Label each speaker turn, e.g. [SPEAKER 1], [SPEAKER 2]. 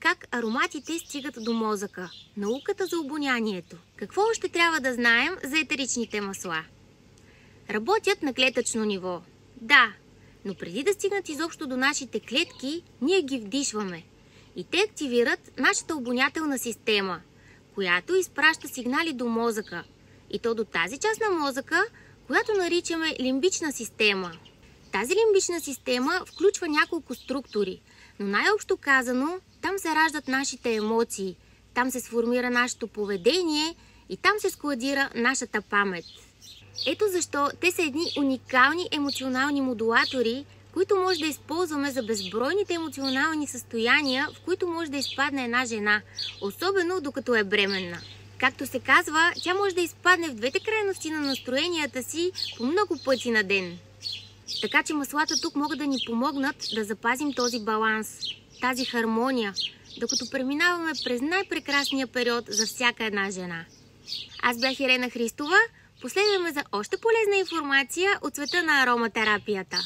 [SPEAKER 1] как ароматите стигат до мозъка. Науката за обонянието. Какво още трябва да знаем за етеричните масла? Работят на клетъчно ниво. Да, но преди да стигнат изобщо до нашите клетки, ние ги вдишваме. И те активират нашата обонятелна система, която изпраща сигнали до мозъка. И то до тази част на мозъка, която наричаме лимбична система. Тази лимбична система включва няколко структури, но най-общо казано, там се раждат нашите емоции, там се сформира нашето поведение и там се складира нашата памет. Ето защо те са едни уникални емоционални модулатори, които може да използваме за безбройните емоционални състояния, в които може да изпадне една жена, особено докато е бременна. Както се казва, тя може да изпадне в двете крайности на настроенията си по много пъти на ден. Така че маслата тук могат да ни помогнат да запазим този баланс, тази хармония, докато преминаваме през най-прекрасния период за всяка една жена. Аз бях Ирена Христова. Последваме за още полезна информация от света на ароматерапията.